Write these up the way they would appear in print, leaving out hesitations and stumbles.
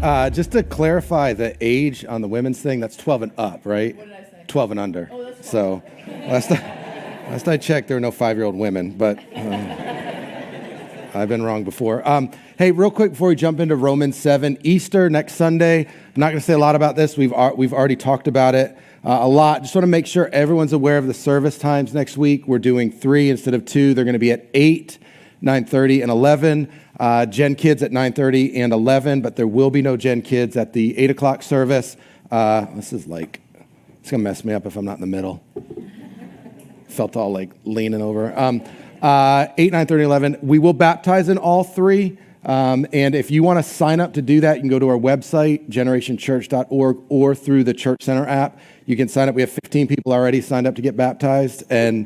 Just to clarify the age on the women's thing, that's 12 and up, right? What did I say? 12 and under. Oh, that's 12. So last I checked, there were no 5-year-old women, but I've been wrong before. Hey, real quick before we jump into Romans 7, Easter next Sunday. I'm not going to say a lot about this. We've already talked about it a lot. Just want to make sure everyone's aware of the service times next week. We're doing 3 instead of 2. They're going to be at 8, 9:30, and 11. Gen Kids at 9:30 and 11, but there will be no Gen Kids at the 8 o'clock service. It's going to mess me up if I'm not in the middle. Felt all like leaning over. 8, 9:30, 11. We will baptize in all 3. And if you want to sign up to do that, you can go to our website, generationchurch.org, or through the Church Center app. You can sign up. We have 15 people already signed up to get baptized. And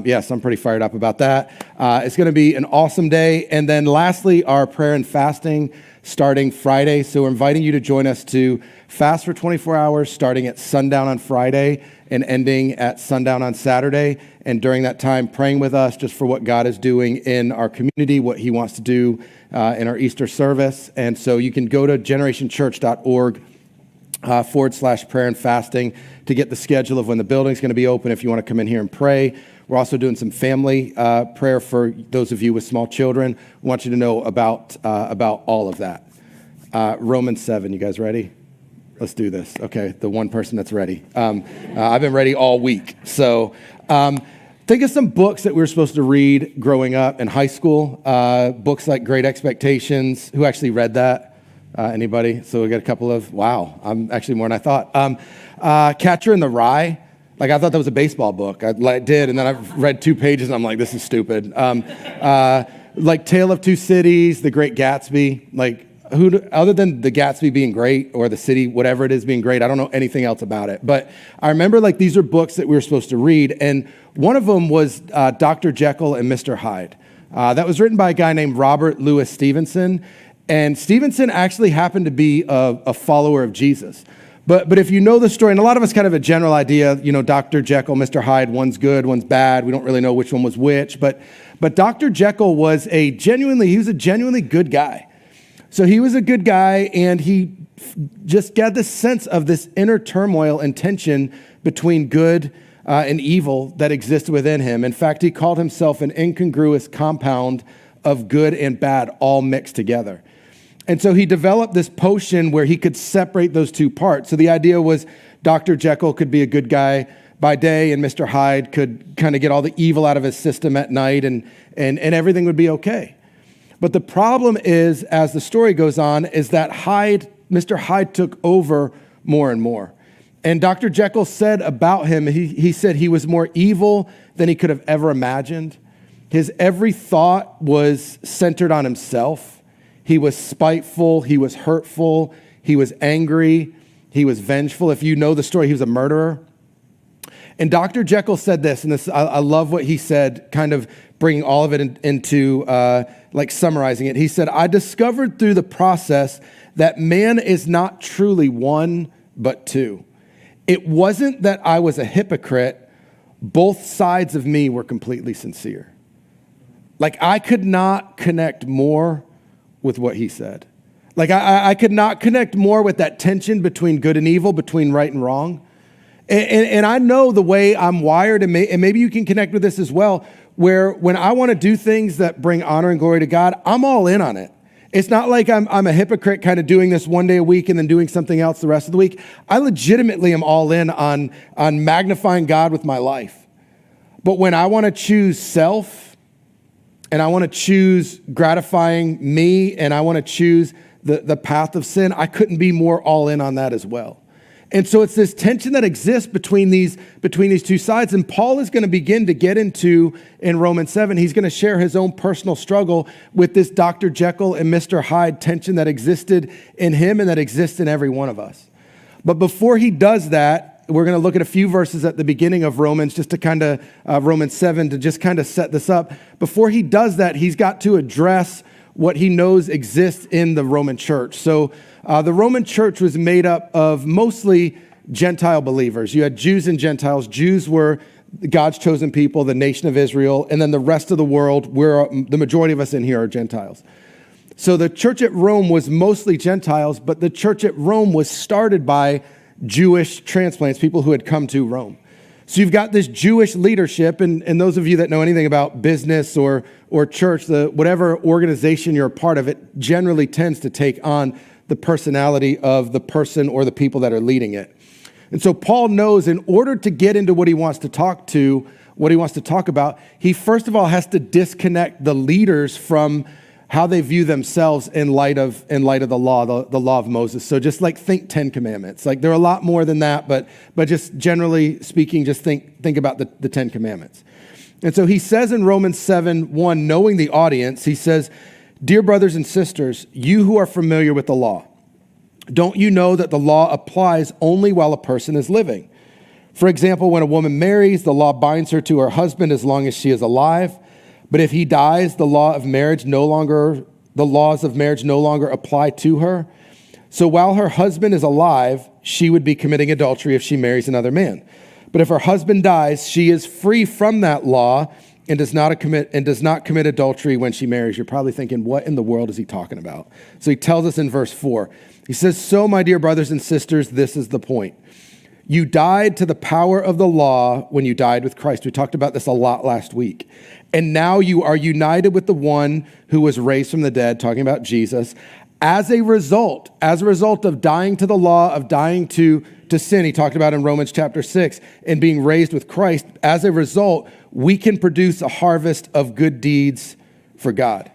yes, I'm pretty fired up about that. It's going to be an awesome day. And then lastly, our prayer and fasting starting Friday. So we're inviting you to join us to fast for 24 hours, starting at sundown on Friday and ending at sundown on Saturday. And during that time, praying with us just for what God is doing in our community, what he wants to do in our Easter service. And so you can go to generationchurch.org /prayer and fasting to get the schedule of when the building's going to be open if you want to come in here and pray. We're also doing some family prayer for those of you with small children. We want you to know about all of that. Romans 7, you guys ready? Let's do this. Okay, the one person that's ready. I've been ready all week. So think of some books that we were supposed to read growing up in high school. Books like Great Expectations. Who actually read that? Anybody? So we got a couple of, wow, I'm actually more than I thought. Catcher in the Rye. Like, I thought that was a baseball book. I did, and then I've read 2 pages, and I'm like, this is stupid. Like Tale of Two Cities, The Great Gatsby. Like, other than The Gatsby being great, or The City, whatever it is being great, I don't know anything else about it. But I remember, like, these are books that we were supposed to read, and one of them was Dr. Jekyll and Mr. Hyde. That was written by a guy named Robert Louis Stevenson, and Stevenson actually happened to be a follower of Jesus. But if you know the story, and a lot of us kind of have a general idea, you know, Dr. Jekyll, Mr. Hyde, one's good, one's bad. We don't really know which one was which. But Dr. Jekyll was a genuinely good guy. So he was a good guy, and he just got this sense of this inner turmoil and tension between good and evil that existed within him. In fact, he called himself an incongruous compound of good and bad all mixed together. And so he developed this potion where he could separate those 2 parts. So the idea was Dr. Jekyll could be a good guy by day, and Mr. Hyde could kind of get all the evil out of his system at night, and everything would be okay. But the problem is, as the story goes on, is that Mr. Hyde took over more and more. And Dr. Jekyll said about him, he said he was more evil than he could have ever imagined. His every thought was centered on himself. He was spiteful, he was hurtful, he was angry, he was vengeful. If you know the story, he was a murderer. And Dr. Jekyll said this, and I love what he said, kind of bringing all of it into like summarizing it. He said, I discovered through the process that man is not truly one, but 2. It wasn't that I was a hypocrite. Both sides of me were completely sincere. Like, I could not connect more with what he said. Like, I could not connect more with that tension between good and evil, between right and wrong. And I know the way I'm wired, and maybe you can connect with this as well, where when I want to do things that bring honor and glory to God, I'm all in on it. It's not like I'm a hypocrite kind of doing this one day a week and then doing something else the rest of the week. I legitimately am all in on magnifying God with my life. But when I want to choose self, and I want to choose gratifying me, and I want to choose the path of sin, I couldn't be more all in on that as well. And so it's this tension that exists between these 2 sides. And Paul is going to begin to get into, in Romans 7, he's going to share his own personal struggle with this Dr. Jekyll and Mr. Hyde tension that existed in him and that exists in every one of us. But before he does that, we're going to look at a few verses at the beginning of Romans, just to kind of, Romans 7, to just kind of set this up. Before he does that, he's got to address what he knows exists in the Roman church. So the Roman church was made up of mostly Gentile believers. You had Jews and Gentiles. Jews were God's chosen people, the nation of Israel, and then the rest of the world, the majority of us in here are Gentiles. So the church at Rome was mostly Gentiles, but the church at Rome was started by Jewish transplants, people who had come to Rome. So you've got this Jewish leadership, and those of you that know anything about business or church, whatever organization you're a part of, it generally tends to take on the personality of the person or the people that are leading it. And so Paul knows in order to get into what he wants to talk about, he first of all has to disconnect the leaders from how they view themselves in light of the law, the law of Moses. So just like think 10 commandments. Like there are a lot more than that, but just generally speaking, just think about the 10 commandments. And so he says in Romans 7:1, knowing the audience, he says, "Dear brothers and sisters, you who are familiar with the law, don't you know that the law applies only while a person is living? For example, when a woman marries, the law binds her to her husband as long as she is alive. But if he dies, the laws of marriage no longer apply to her. So while her husband is alive, she would be committing adultery if she marries another man. But if her husband dies, she is free from that law and does not commit adultery when she marries." You're probably thinking, what in the world is he talking about? So he tells us in verse 4. He says, "So my dear brothers and sisters, this is the point. You died to the power of the law when you died with Christ." We talked about this a lot last week. "And now you are united with the one who was raised from the dead," talking about Jesus, as a result of dying to the law, of dying to sin, he talked about in Romans chapter 6, and being raised with Christ. As a result, we can produce a harvest of good deeds for God.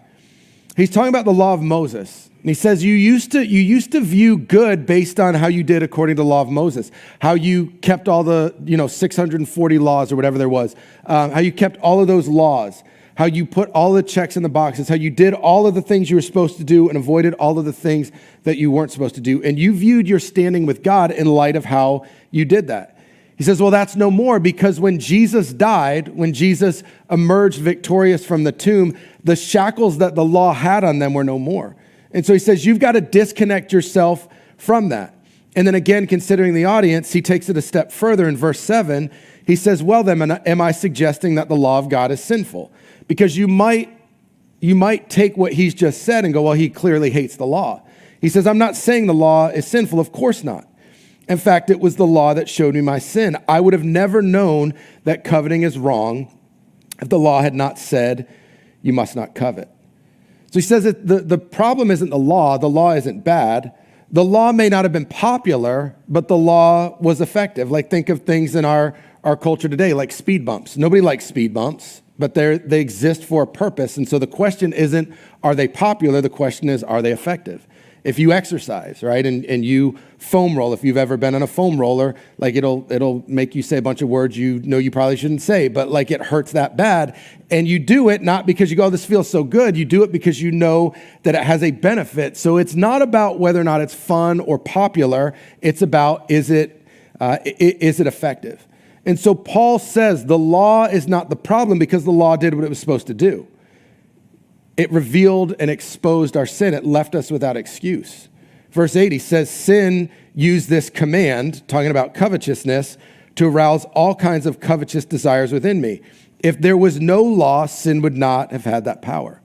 He's talking about the law of Moses. And he says, you used to view good based on how you did according to the law of Moses, how you kept all the 640 laws or whatever there was, how you kept all of those laws, how you put all the checks in the boxes, how you did all of the things you were supposed to do and avoided all of the things that you weren't supposed to do. And you viewed your standing with God in light of how you did that. He says, well, that's no more, because when Jesus died, when Jesus emerged victorious from the tomb, the shackles that the law had on them were no more. And so he says, you've got to disconnect yourself from that. And then again, considering the audience, he takes it a step further in verse 7. He says, well, then, am I suggesting that the law of God is sinful? Because you might take what he's just said and go, well, he clearly hates the law. He says, I'm not saying the law is sinful. Of course not. In fact, it was the law that showed me my sin. I would have never known that coveting is wrong if the law had not said, you must not covet. So he says that the problem isn't the law isn't bad. The law may not have been popular, but the law was effective. Like think of things in our culture today, like speed bumps. Nobody likes speed bumps, but they exist for a purpose. And so the question isn't, are they popular? The question is, are they effective? If you exercise, right, and you foam roll, if you've ever been on a foam roller, like it'll make you say a bunch of words you know you probably shouldn't say, but like it hurts that bad. And you do it not because you go, oh, this feels so good. You do it because you know that it has a benefit. So it's not about whether or not it's fun or popular. It's about, is it effective? And so Paul says the law is not the problem because the law did what it was supposed to do. It revealed and exposed our sin. It left us without excuse. Verse 8, he says, sin used this command, talking about covetousness, to arouse all kinds of covetous desires within me. If there was no law, sin would not have had that power.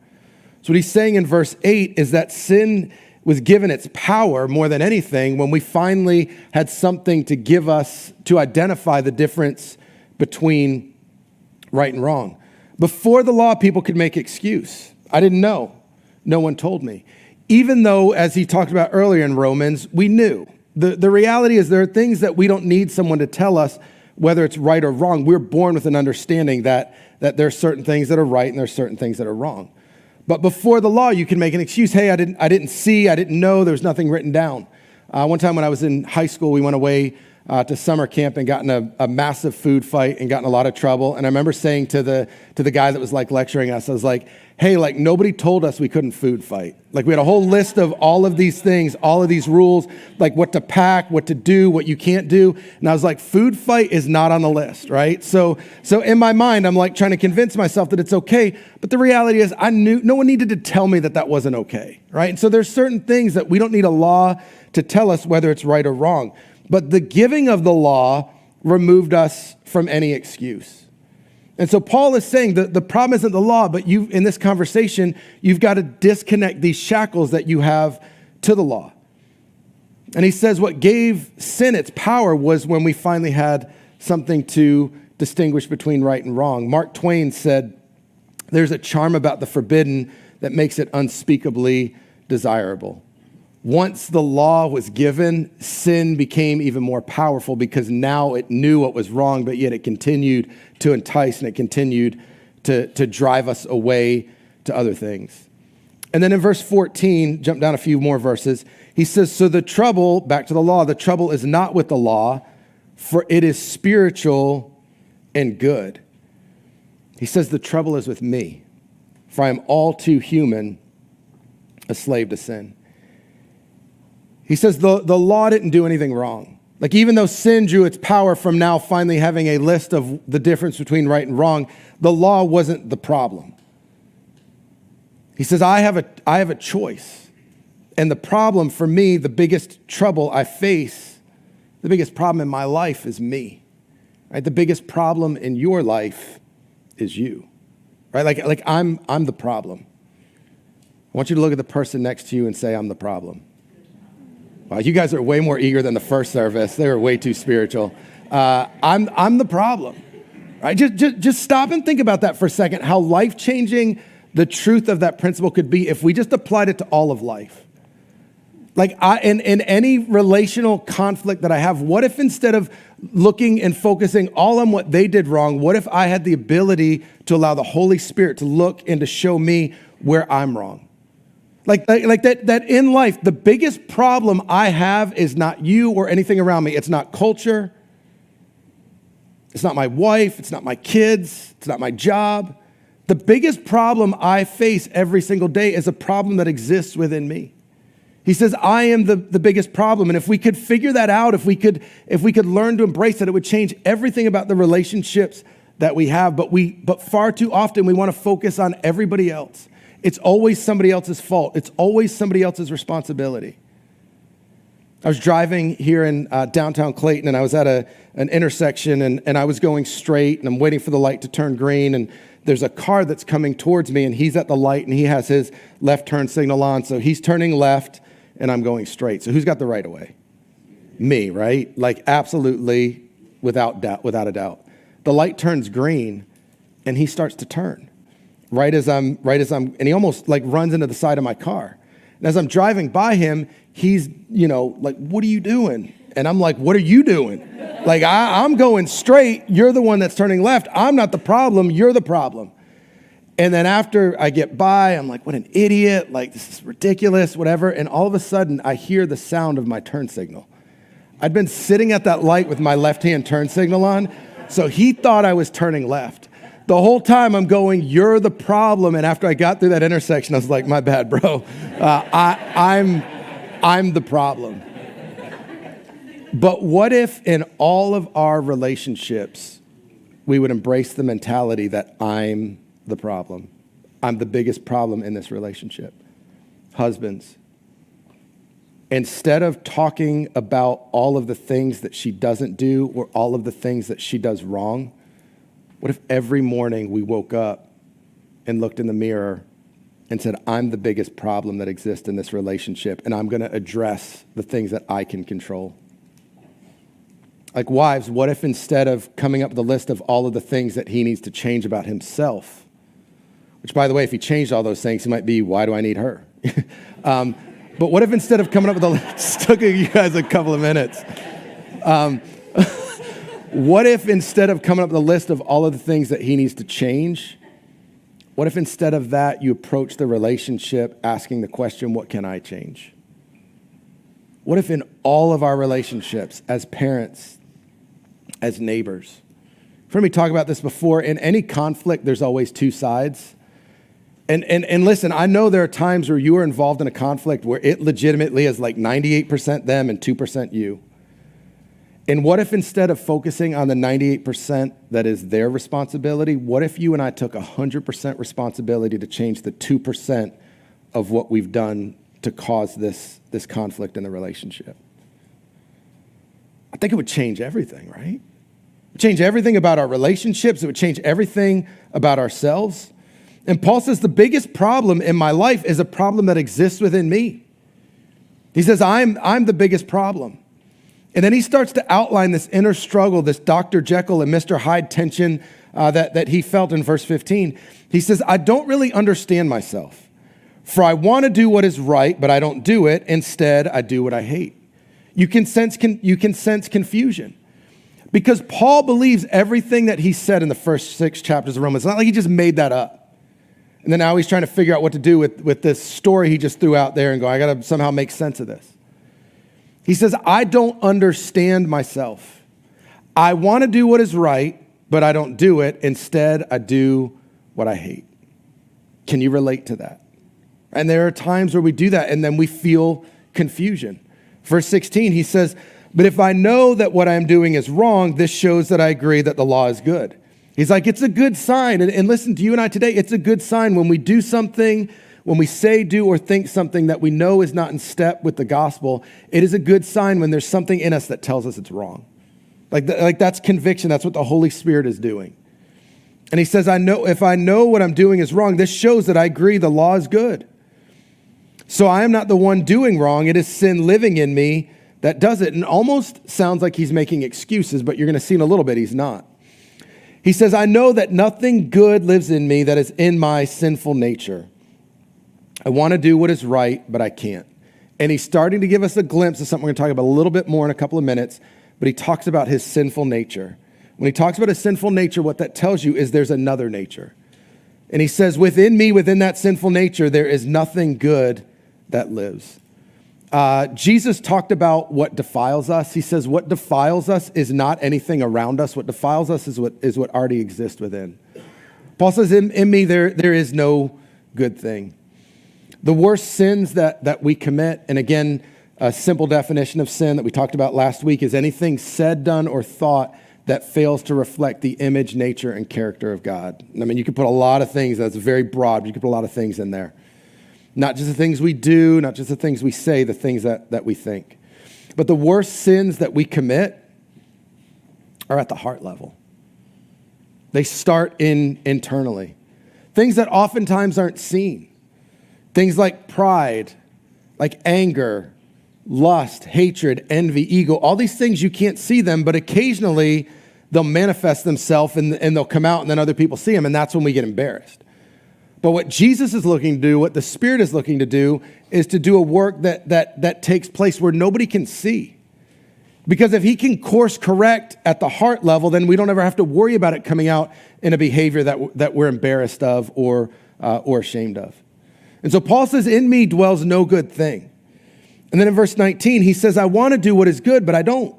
So what he's saying in verse 8 is that sin was given its power more than anything when we finally had something to give us to identify the difference between right and wrong. Before the law, people could make excuse. I didn't know. No one told me. Even though, as he talked about earlier in Romans, we knew. The reality is there are things that we don't need someone to tell us whether it's right or wrong. We're born with an understanding that there are certain things that are right and there are certain things that are wrong. But before the law, you can make an excuse. Hey, I didn't see, I didn't know, there was nothing written down. One time when I was in high school, we went away to summer camp and got in a massive food fight and got in a lot of trouble. And I remember saying to the guy that was like lecturing us, I was like, hey, like nobody told us we couldn't food fight. Like we had a whole list of all of these things, all of these rules, like what to pack, what to do, what you can't do. And I was like, food fight is not on the list, right? So in my mind, I'm like trying to convince myself that it's okay. But the reality is I knew no one needed to tell me that wasn't okay, right? And so there's certain things that we don't need a law to tell us whether it's right or wrong. But the giving of the law removed us from any excuse. And so Paul is saying that the problem isn't the law, but you, in this conversation, you've got to disconnect these shackles that you have to the law. And he says what gave sin its power was when we finally had something to distinguish between right and wrong. Mark Twain said, there's a charm about the forbidden that makes it unspeakably desirable. Once the law was given, sin became even more powerful because now it knew what was wrong, but yet it continued to entice and it continued to drive us away to other things. And then in verse 14, jump down a few more verses, he says, so the trouble, back to the law, the trouble is not with the law, for it is spiritual and good. He says the trouble is with me, for I am all too human, a slave to sin. He says the law didn't do anything wrong. Like even though sin drew its power from now finally having a list of the difference between right and wrong, the law wasn't the problem. He says, I have a choice. And the problem for me, the biggest trouble I face, the biggest problem in my life is me. Right? The biggest problem in your life is you. Right? Like I'm the problem. I want you to look at the person next to you and say, I'm the problem. Wow, you guys are way more eager than the first service. They were way too spiritual. I'm the problem. Right? Just stop and think about that for a second, how life-changing the truth of that principle could be if we just applied it to all of life. Like in any relational conflict that I have, what if instead of looking and focusing all on what they did wrong, what if I had the ability to allow the Holy Spirit to look and to show me where I'm wrong? Like that in life, the biggest problem I have is not you or anything around me. It's not culture. It's not my wife. It's not my kids. It's not my job. The biggest problem I face every single day is a problem that exists within me. He says, I am the biggest problem. And if we could figure that out, if we could learn to embrace it, it would change everything about the relationships that we have. But far too often we want to focus on everybody else. It's always somebody else's fault. It's always somebody else's responsibility. I was driving here in downtown Clayton, and I was at an intersection, and I was going straight, and I'm waiting for the light to turn green, and there's a car that's coming towards me, and he's at the light, and he has his left turn signal on, so he's turning left, and I'm going straight. So who's got the right of way? Me, right? Like absolutely, without a doubt. The light turns green, and he starts to turn. Right as I'm, and he almost like runs into the side of my car. And as I'm driving by him, he's, like, what are you doing? And I'm like, what are you doing? Like, I'm going straight. You're the one that's turning left. I'm not the problem. You're the problem. And then after I get by, I'm like, what an idiot. Like, this is ridiculous, whatever. And all of a sudden, I hear the sound of my turn signal. I'd been sitting at that light with my left-hand turn signal on, so he thought I was turning left. The whole time I'm going, you're the problem. And after I got through that intersection, I was like, my bad, bro. I'm the problem. But what if in all of our relationships, we would embrace the mentality that I'm the problem? I'm the biggest problem in this relationship. Husbands, instead of talking about all of the things that she doesn't do or all of the things that she does wrong, what if every morning we woke up and looked in the mirror and said, I'm the biggest problem that exists in this relationship, and I'm going to address the things that I can control? Like wives, what if instead of coming up with a list of all of the things that he needs to change about himself, which by the way, if he changed all those things, he might be, why do I need her? But what if instead of coming up with a list, took you guys a couple of minutes. What if instead of coming up with a list of all of the things that he needs to change, what if instead of that you approach the relationship asking the question, what can I change? What if in all of our relationships as parents, as neighbors, you've heard me talk about this before, in any conflict there's always two sides. And listen, I know there are times where you are involved in a conflict where it legitimately is like 98% them and 2% you. And what if instead of focusing on the 98% that is their responsibility, what if you and I took 100% responsibility to change the 2% of what we've done to cause this conflict in the relationship? I think it would change everything, right? It would change everything about our relationships. It would change everything about ourselves. And Paul says the biggest problem in my life is a problem that exists within me. He says, I'm the biggest problem. And then he starts to outline this inner struggle, this Dr. Jekyll and Mr. Hyde tension that he felt in verse 15. He says, I don't really understand myself, for I want to do what is right, but I don't do it. Instead, I do what I hate. You can sense confusion because Paul believes everything that he said in the first 6 chapters of Romans. It's not like he just made that up. And then now he's trying to figure out what to do with this story he just threw out there and go, I got to somehow make sense of this. He says, I don't understand myself. I want to do what is right, but I don't do it. Instead, I do what I hate. Can you relate to that? And there are times where we do that and then we feel confusion. Verse 16, he says, but if I know that what I'm doing is wrong, this shows that I agree that the law is good. He's like, it's a good sign. And listen, to you and I today, it's a good sign when we do something, when we say, do, or think something that we know is not in step with the gospel. It is a good sign when there's something in us that tells us it's wrong. Like that's conviction. That's what the Holy Spirit is doing. And he says, if I know what I'm doing is wrong, this shows that I agree the law is good. So I am not the one doing wrong. It is sin living in me that does it. And almost sounds like he's making excuses, but you're going to see in a little bit he's not. He says, I know that nothing good lives in me that is in my sinful nature. I want to do what is right, but I can't. And he's starting to give us a glimpse of something we're going to talk about a little bit more in a couple of minutes, but he talks about his sinful nature. When he talks about his sinful nature, what that tells you is there's another nature. And he says, within me, within that sinful nature, there is nothing good that lives. Jesus talked about what defiles us. He says what defiles us is not anything around us. What defiles us is what already exists within. Paul says, in me, there is no good thing. The worst sins that we commit, and again, a simple definition of sin that we talked about last week is anything said, done, or thought that fails to reflect the image, nature, and character of God. I mean, you could put a lot of things, that's very broad, but you could put a lot of things in there. Not just the things we do, not just the things we say, the things that we think. But the worst sins that we commit are at the heart level. They start internally. Things that oftentimes aren't seen. Things like pride, like anger, lust, hatred, envy, ego. All these things, you can't see them, but occasionally they'll manifest themselves and they'll come out and then other people see them, and that's when we get embarrassed. But what Jesus is looking to do, what the Spirit is looking to do, is to do a work that takes place where nobody can see. Because if he can course correct at the heart level, then we don't ever have to worry about it coming out in a behavior that we're embarrassed of or ashamed of. And so Paul says, in me dwells no good thing. And then in verse 19, he says, I want to do what is good, but I don't.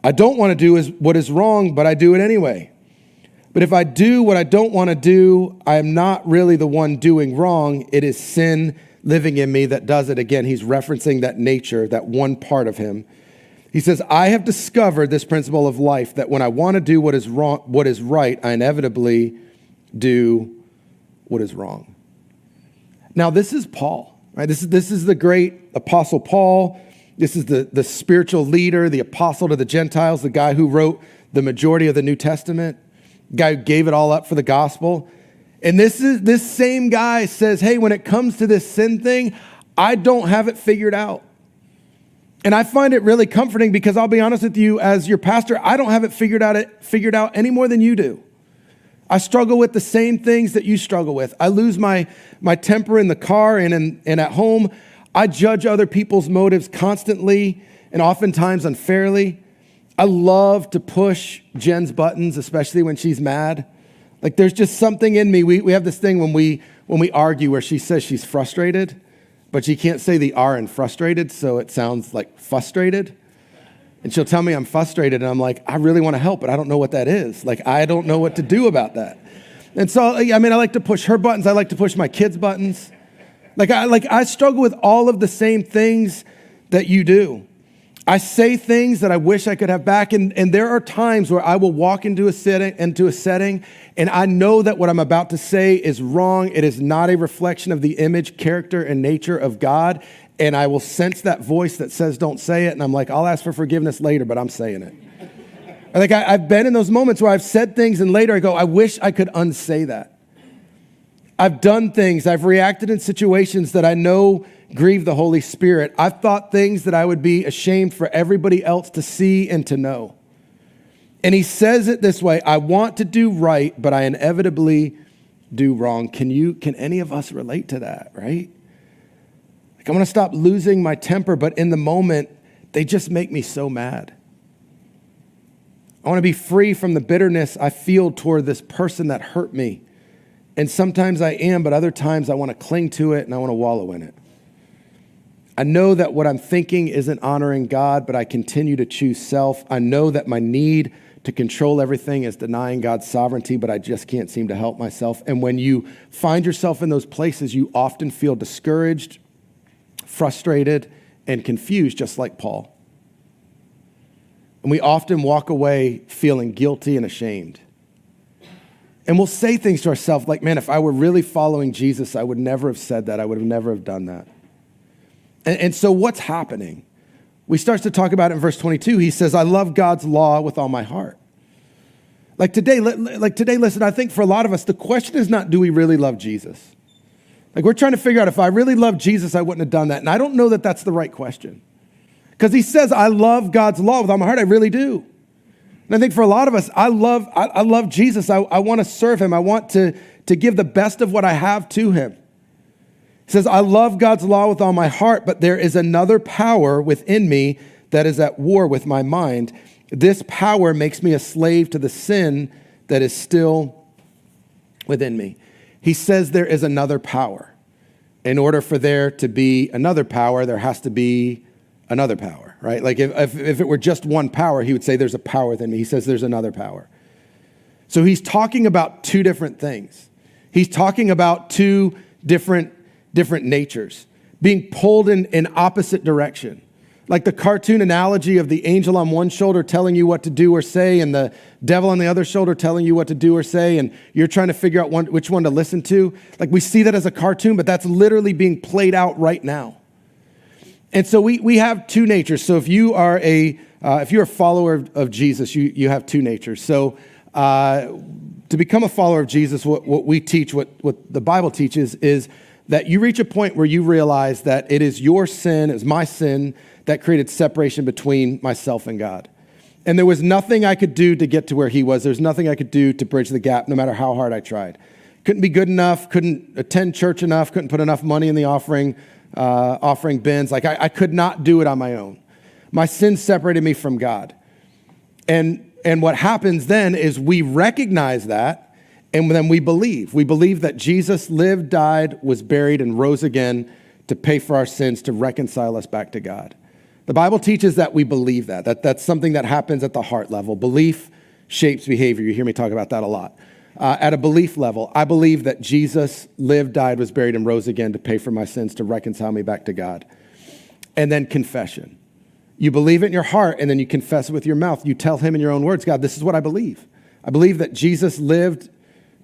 I don't want to do what is wrong, but I do it anyway. But if I do what I don't want to do, I am not really the one doing wrong. It is sin living in me that does it. Again, he's referencing that nature, that one part of him. He says, I have discovered this principle of life, that when I want to do what is wrong, what is right, I inevitably do what is wrong. Now, this is Paul, right? This is the great apostle Paul. This is the spiritual leader, the apostle to the Gentiles, the guy who wrote the majority of the New Testament. Guy who gave it all up for the gospel. And this same guy says, hey, when it comes to this sin thing, I don't have it figured out. And I find it really comforting because I'll be honest with you, as your pastor, I don't have it figured out any more than you do. I struggle with the same things that you struggle with. I lose my temper in the car and at home. I judge other people's motives constantly and oftentimes unfairly. I love to push Jen's buttons, especially when she's mad. Like there's just something in me. We have this thing when we argue where she says she's frustrated, but she can't say the R in frustrated, so it sounds like frustrated. And she'll tell me I'm frustrated, and I'm like, I really want to help, but I don't know what that is. Like, I don't know what to do about that. And so, I like to push her buttons. I like to push my kids' buttons. I struggle with all of the same things that you do. I say things that I wish I could have back, and there are times where I will walk into a setting, and I know that what I'm about to say is wrong. It is not a reflection of the image, character, and nature of God, and I will sense that voice that says don't say it, and I'm like, I'll ask for forgiveness later, but I'm saying it. I've been in those moments where I've said things and later I go, I wish I could unsay that. I've done things, I've reacted in situations that I know grieve the Holy Spirit. I've thought things that I would be ashamed for everybody else to see and to know. And he says it this way, I want to do right, but I inevitably do wrong. Can any of us relate to that, right? Like, I want to stop losing my temper, but in the moment, they just make me so mad. I want to be free from the bitterness I feel toward this person that hurt me. And sometimes I am, but other times I want to cling to it and I want to wallow in it. I know that what I'm thinking isn't honoring God, but I continue to choose self. I know that my need to control everything is denying God's sovereignty, but I just can't seem to help myself. And when you find yourself in those places, you often feel discouraged, frustrated, and confused, just like Paul. And we often walk away feeling guilty and ashamed. And we'll say things to ourselves like, man, if I were really following Jesus, I would never have said that. I would have never have done that. And so what's happening? We start to talk about it in verse 22. He says, I love God's law with all my heart. Like today, listen, I think for a lot of us, the question is not, do we really love Jesus? Like we're trying to figure out if I really loved Jesus, I wouldn't have done that. And I don't know that that's the right question. Because he says, I love God's law with all my heart. I really do. And I think for a lot of us, I love Jesus. I want to serve him. I want to give the best of what I have to him. He says, I love God's law with all my heart, but there is another power within me that is at war with my mind. This power makes me a slave to the sin that is still within me. He says there is another power. In order for there to be another power, there has to be another power, right? Like if it were just one power, he would say there's a power within me. He says there's another power. So he's talking about two different things. He's talking about two different natures being pulled in opposite direction. Like the cartoon analogy of the angel on one shoulder telling you what to do or say and the devil on the other shoulder telling you what to do or say, and you're trying to figure out which one to listen to. Like we see that as a cartoon, but that's literally being played out right now. And so we have two natures. So if you're a follower of Jesus, you have two natures. So to become a follower of Jesus, what we teach, what the Bible teaches is that you reach a point where you realize that it is your sin, it's my sin that created separation between myself and God. And there was nothing I could do to get to where he was. There's nothing I could do to bridge the gap, no matter how hard I tried. Couldn't be good enough, couldn't attend church enough, couldn't put enough money in the offering bins. Like I could not do it on my own. My sin separated me from God. And what happens then is we recognize that, and then we believe. We believe that Jesus lived, died, was buried, and rose again to pay for our sins, to reconcile us back to God. The Bible teaches that we believe that's something that happens at the heart level. Belief shapes behavior. You hear me talk about that a lot. At a belief level, I believe that Jesus lived, died, was buried, and rose again to pay for my sins, to reconcile me back to God. And then confession. You believe it in your heart, and then you confess it with your mouth. You tell him in your own words, God, this is what I believe. I believe that Jesus lived,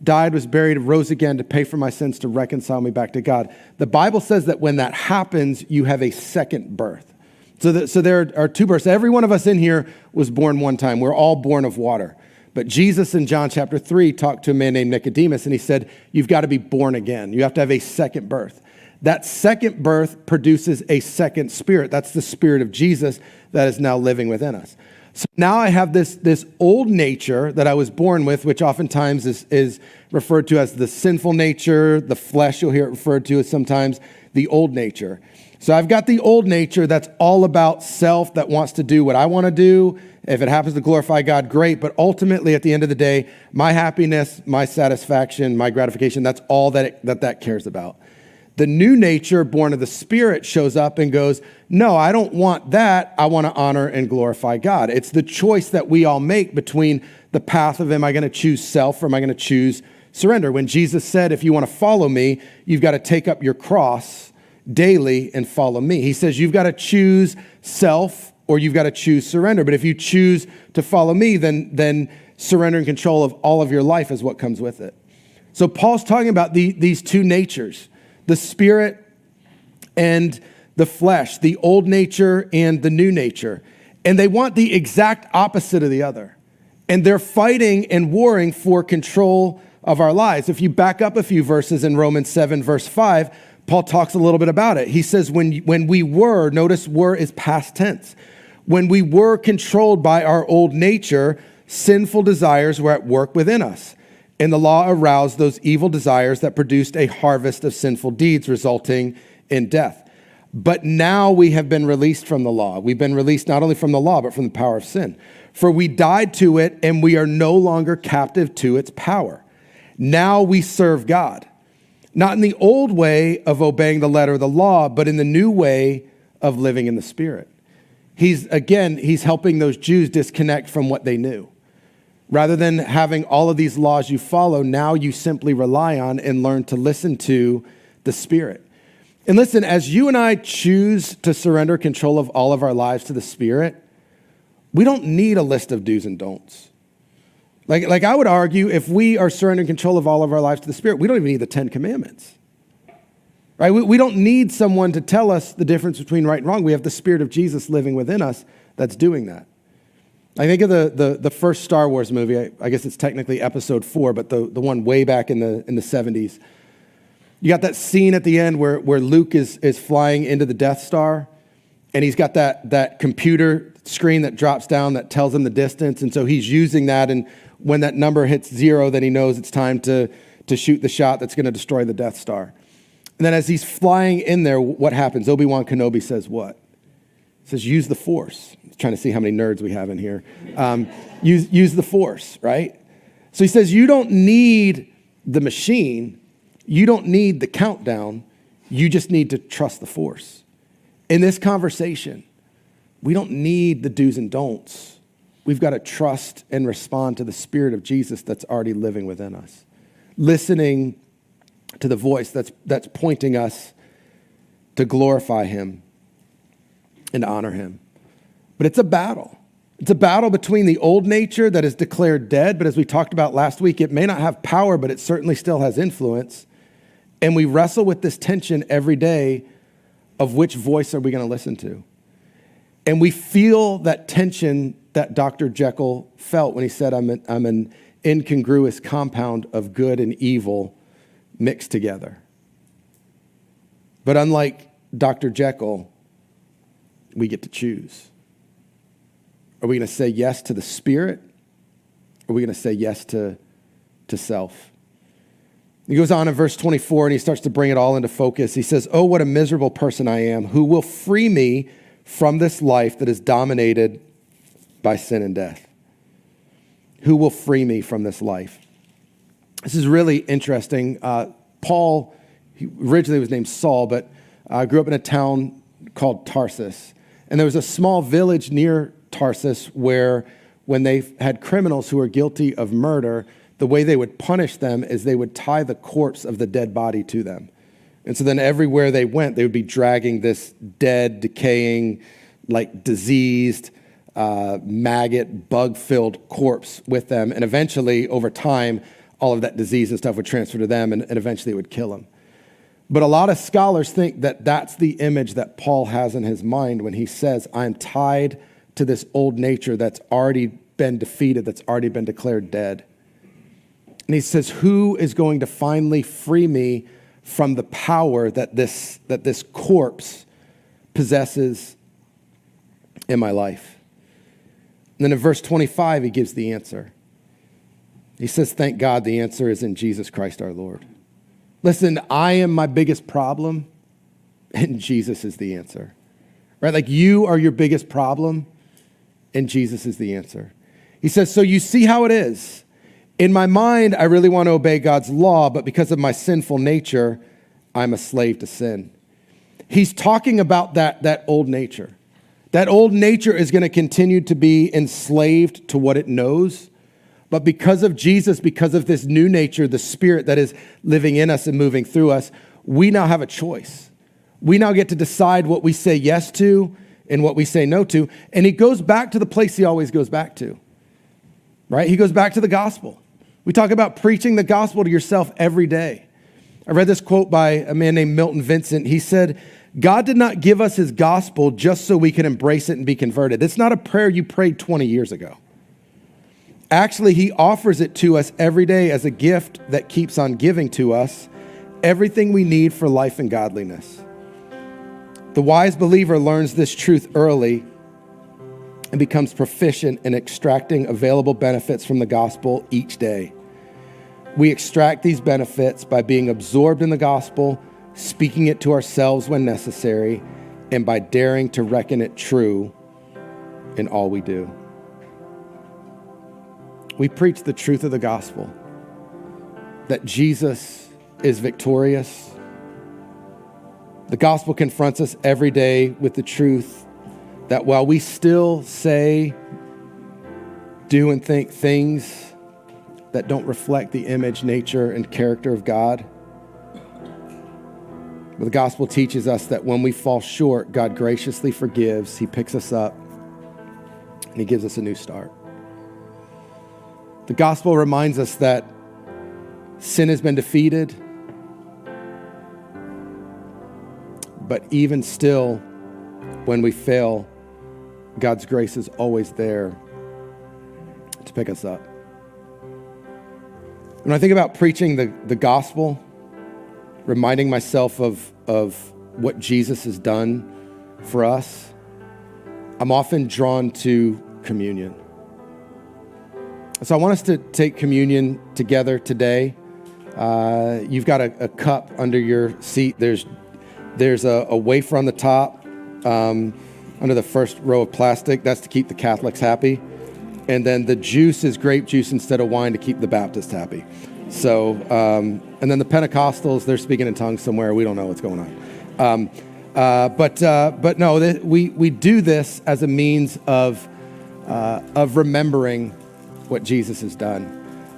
died, was buried, and rose again to pay for my sins, to reconcile me back to God. The Bible says that when that happens, you have a second birth. So there are two births. Every one of us in here was born one time. We're all born of water. But Jesus in John chapter 3 talked to a man named Nicodemus, and he said, you've got to be born again. You have to have a second birth. That second birth produces a second spirit. That's the spirit of Jesus that is now living within us. So now I have this old nature that I was born with, which oftentimes is referred to as the sinful nature, the flesh. You'll hear it referred to as sometimes the old nature. So I've got the old nature that's all about self, that wants to do what I want to do. If it happens to glorify God, great. But ultimately, at the end of the day, my happiness, my satisfaction, my gratification, that's all that cares about. The new nature, born of the Spirit, shows up and goes, no, I don't want that. I want to honor and glorify God. It's the choice that we all make between the path of, am I going to choose self or am I going to choose surrender? When Jesus said, if you want to follow me, you've got to take up your cross daily and follow me. He says, you've got to choose self or you've got to choose surrender. But if you choose to follow me, then surrender and control of all of your life is what comes with it. So Paul's talking about these two natures, the spirit and the flesh, the old nature and the new nature. And they want the exact opposite of the other. And they're fighting and warring for control of our lives. If you back up a few verses in Romans 7, verse 5, Paul talks a little bit about it. He says, when we were, notice were is past tense. When we were controlled by our old nature, sinful desires were at work within us. And the law aroused those evil desires that produced a harvest of sinful deeds, resulting in death. But now we have been released from the law. We've been released not only from the law, but from the power of sin. For we died to it, and we are no longer captive to its power. Now we serve God, not in the old way of obeying the letter of the law, but in the new way of living in the Spirit. He's helping those Jews disconnect from what they knew. Rather than having all of these laws you follow, now you simply rely on and learn to listen to the Spirit. And listen, as you and I choose to surrender control of all of our lives to the Spirit, we don't need a list of do's and don'ts. Like I would argue, if we are surrendering control of all of our lives to the Spirit, we don't even need the 10 Commandments. Right? We don't need someone to tell us the difference between right and wrong. We have the Spirit of Jesus living within us that's doing that. I think of the first Star Wars movie. I guess it's technically episode 4, but the one way back in the 70s. You got that scene at the end where Luke is flying into the Death Star, and he's got that computer screen that drops down that tells him the distance, and so he's using that, and when that number hits 0, then he knows it's time to shoot the shot that's going to destroy the Death Star. And then as he's flying in there, what happens? Obi-Wan Kenobi says what? He says, use the Force. I'm trying to see how many nerds we have in here. Use the Force, right? So he says, you don't need the machine. You don't need the countdown. You just need to trust the Force. In this conversation, we don't need the do's and don'ts. We've got to trust and respond to the Spirit of Jesus that's already living within us. Listening to the voice that's pointing us to glorify him and honor him. But it's a battle. It's a battle between the old nature that is declared dead, but as we talked about last week, it may not have power, but it certainly still has influence. And we wrestle with this tension every day of which voice are we going to listen to? And we feel that tension that Dr. Jekyll felt when he said, I'm an incongruous compound of good and evil mixed together. But unlike Dr. Jekyll, we get to choose. Are we going to say yes to the Spirit? Or are we going to say yes to self? He goes on in verse 24 and he starts to bring it all into focus. He says, oh, what a miserable person I am. Who will free me from this life that is dominated by sin and death? Who will free me from this life? This is really interesting. Paul, he originally was named Saul, but grew up in a town called Tarsus. And there was a small village near Tarsus where when they had criminals who were guilty of murder, the way they would punish them is they would tie the corpse of the dead body to them. And so then everywhere they went, they would be dragging this dead, decaying, like diseased, maggot, bug-filled corpse with them. And eventually, over time, all of that disease and stuff would transfer to them, and eventually it would kill them. But a lot of scholars think that that's the image that Paul has in his mind when he says, I'm tied to this old nature that's already been defeated, that's already been declared dead. And he says, who is going to finally free me from the power that this corpse possesses in my life? And then in verse 25, he gives the answer. He says, thank God the answer is in Jesus Christ our Lord. Listen, I am my biggest problem, and Jesus is the answer. Right? Like you are your biggest problem, and Jesus is the answer. He says, so you see how it is. In my mind, I really want to obey God's law, but because of my sinful nature, I'm a slave to sin. He's talking about that old nature. That old nature is going to continue to be enslaved to what it knows. But because of Jesus, because of this new nature, the Spirit that is living in us and moving through us, we now have a choice. We now get to decide what we say yes to and what we say no to. And he goes back to the place he always goes back to, right? He goes back to the gospel. We talk about preaching the gospel to yourself every day. I read this quote by a man named Milton Vincent. He said, God did not give us his gospel just so we can embrace it and be converted. It's not a prayer you prayed 20 years ago. Actually, he offers it to us every day as a gift that keeps on giving to us everything we need for life and godliness. The wise believer learns this truth early and becomes proficient in extracting available benefits from the gospel each day. We extract these benefits by being absorbed in the gospel, speaking it to ourselves when necessary, and by daring to reckon it true in all we do. We preach the truth of the gospel, that Jesus is victorious. The gospel confronts us every day with the truth that while we still say, do, and think things that don't reflect the image, nature, and character of God, but the gospel teaches us that when we fall short, God graciously forgives, he picks us up, and he gives us a new start. The gospel reminds us that sin has been defeated, but even still, when we fail, God's grace is always there to pick us up. When I think about preaching the gospel, reminding myself of what Jesus has done for us, I'm often drawn to communion. So I want us to take communion together today. You've got a cup under your seat. There's a wafer on the top under the first row of plastic. That's to keep the Catholics happy. And then the juice is grape juice instead of wine to keep the Baptists happy. So, and then the Pentecostals, they're speaking in tongues somewhere. We don't know what's going on. But no, we do this as a means of remembering what Jesus has done.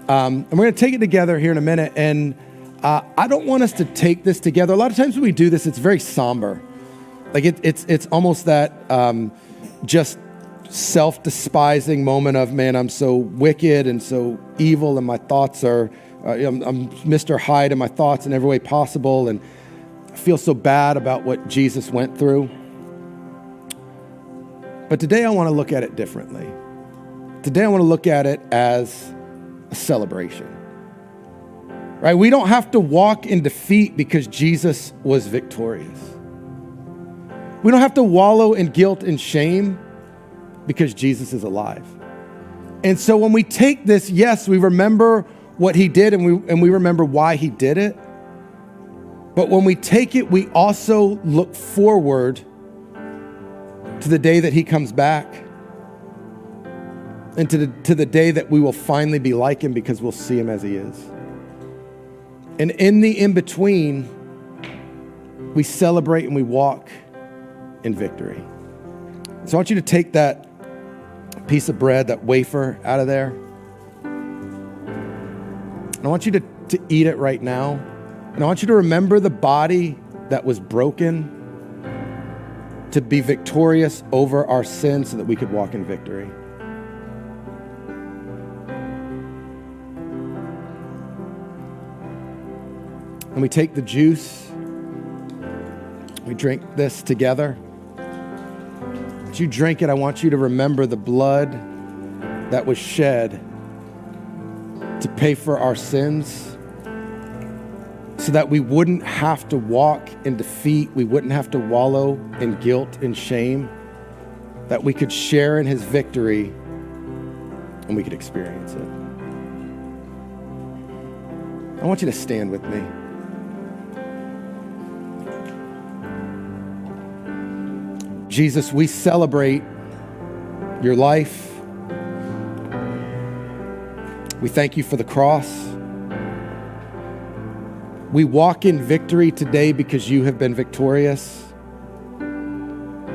And we're going to take it together here in a minute. And I don't want us to take this together. A lot of times when we do this, it's very somber. Like it's almost that just self-despising moment of, man, I'm so wicked and so evil, and my thoughts are, I'm Mr. Hyde in my thoughts in every way possible, and I feel so bad about what Jesus went through. But today I want to look at it differently. Today I want to look at it as a celebration. Right? We don't have to walk in defeat because Jesus was victorious. We don't have to wallow in guilt and shame because Jesus is alive. And so when we take this, yes, we remember what he did and we remember why he did it. But when we take it, we also look forward to the day that he comes back and to the day that we will finally be like him because we'll see him as he is. And in the in-between, we celebrate and we walk in victory. So I want you to take that piece of bread, that wafer out of there. And I want you to eat it right now. And I want you to remember the body that was broken to be victorious over our sins so that we could walk in victory. And we take the juice, we drink this together. As you drink it, I want you to remember the blood that was shed to pay for our sins so that we wouldn't have to walk in defeat, we wouldn't have to wallow in guilt and shame, that we could share in his victory and we could experience it. I want you to stand with me. Jesus, we celebrate your life. We thank you for the cross. We walk in victory today because you have been victorious.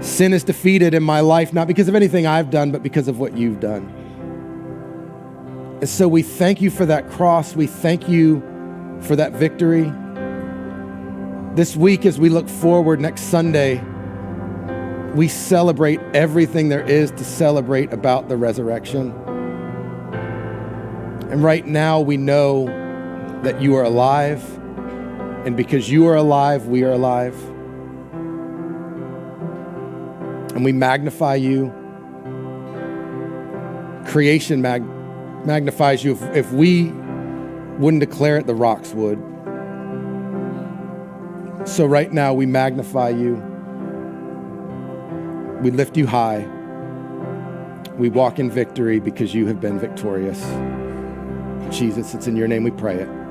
Sin is defeated in my life, not because of anything I've done, but because of what you've done. And so we thank you for that cross. We thank you for that victory. This week, as we look forward next Sunday, we celebrate everything there is to celebrate about the resurrection. And right now we know that you are alive. And because you are alive, we are alive. And we magnify you. Creation magnifies you. If we wouldn't declare it, the rocks would. So right now we magnify you. We lift you high. We walk in victory because you have been victorious. Jesus, it's in your name we pray it.